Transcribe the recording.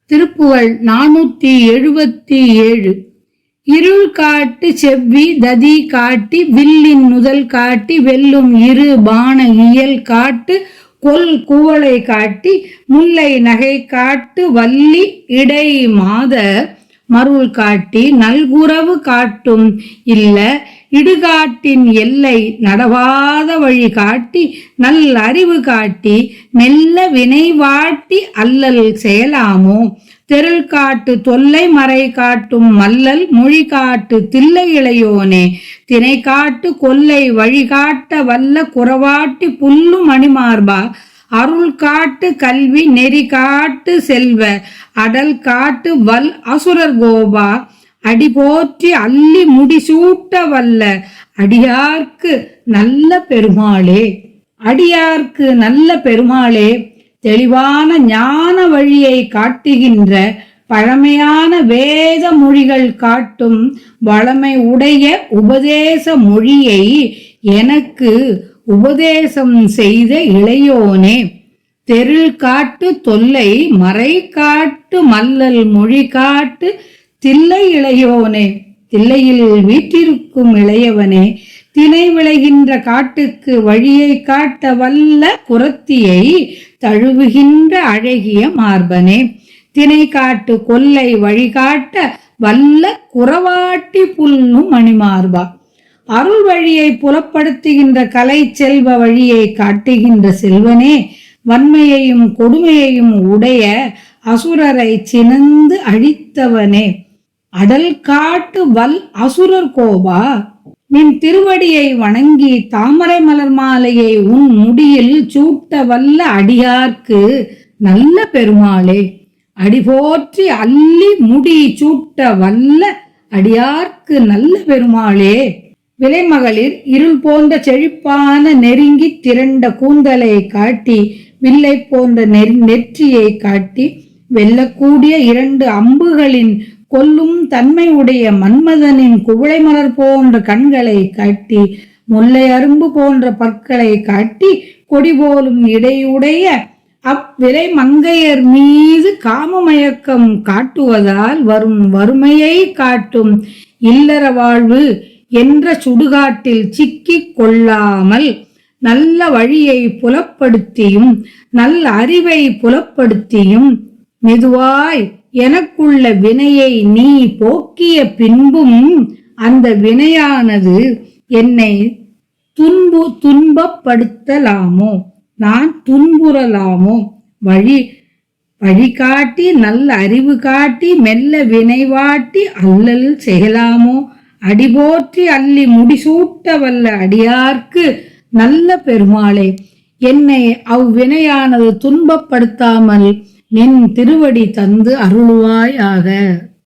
திருப்புகழ் 477. இருள் காட்டு செவ்வி ததி காட்டி வில்லின் நுதல் காட்டி வெல்லும் இரு பான இயல் காட்டு கொல் குவளை காட்டி முல்லை நகை காட்டு வள்ளி இடை மாத மருள் காட்டி நல்குறவு காட்டும் இல்ல இடுகாட்டின் எல்லை நடவாத வழி காட்டி நல் அறிவு காட்டி மெல்ல வினைவாட்டி அல்லல் செயலாமோ தெருள் காட்டு தொல்லை மறை காட்டும் மல்லல் மொழி காட்டு தில்லை இளையோனே தினை காட்டு கொல்லை வழிகாட்ட வல்ல குறவாட்டி புல்லு மணிமார்பா அருள் காட்டு கல்வி நெறி காட்டு செல்வ அடல் காட்டு வல் அசுரர் கோபா அடி போற்றி அள்ளி முடிசூட்ட வல்ல அடியார்க்கு நல்ல பெருமாளே. அடியார்க்கு நல்ல பெருமாளே, தெளிவான ஞான வழியை காட்டுகின்ற பழமையான வேத மொழிகள் காட்டும் வளமை உடைய உபதேச மொழியை எனக்கு உபதேசம் செய்த இளையோனே, தெருள் காட்டு தொல்லை மறை காட்டு மல்லல் மொழி காட்டு தில்லை இளையோனே, தில்லையில் வீற்றிருக்கும் இளையவனே, தினை விளைகின்ற காட்டுக்கு வழியை காட்ட வல்ல குரத்தியை தழுவுகின்ற அழகிய மார்பனே, தினை காட்டு கொல்லை வழிகாட்ட வல்ல குறவாட்டி புல்லும் மணிமார்பா, அருள் வழியை புலப்படுத்துகின்ற கலை செல்வ வழியை காட்டுகின்ற செல்வனே, வன்மையையும் கொடுமையையும் உடைய அசுரரை சினந்து அழித்தவனே, அடல் காட்டு வல் அசுரர் கோபா, நின் திருவடியை வணங்கி தாமரை மலர் மாலையை உன் முடியில் சூட்ட வல்ல அடியார்க்கு நல்ல பெருமாளே, அடிபோற்றி அள்ளி முடி சூட்ட வல்ல அடியார்க்கு நல்ல பெருமாளே. விலைமகளிர் இருள் போன்ற செழிப்பான நெருங்கி திரண்ட கூந்தலை காட்டி வில்லை போன்ற நெற்றியை காட்டி வெல்லக்கூடிய 2 அம்புகளின் கொல்லும் தன்மை உடைய மன்மதனின் குவளை மலர் போன்ற கண்களை காட்டி முல்லை அரும்பு போன்ற பற்களை காட்டி கொடி போலும் இடையுடைய அவ்விலை மங்கையர் மீது காமமயக்கம் காட்டுவதால் வரும் வறுமையை காட்டும் இல்லற வாழ்வு என்ற சுடுகாட்டில் சிக்கிக் கொள்ளாமல் நல்ல வழியை புலப்படுத்தியும் நல்ல அறிவை புலப்படுத்தியும் மெதுவாய் எனக்குள்ள வினையை நீ போக்கிய பின்பும் அந்த வினையானது என்னை துன்பப்படுத்தலாமோ, நான் துன்புறலாமோ, வழிகாட்டி நல்ல அறிவு காட்டி மெல்ல வினைவாட்டி அல்லல் செய்யலாமோ, அடிபோற்றி அள்ளி முடிசூட்ட வல்ல அடியார்க்கு நல்ல பெருமாளே, என்னை அவ்வினையானது துன்பப்படுத்தாமல் நின் திருவடி தந்து அருள்வாயாக.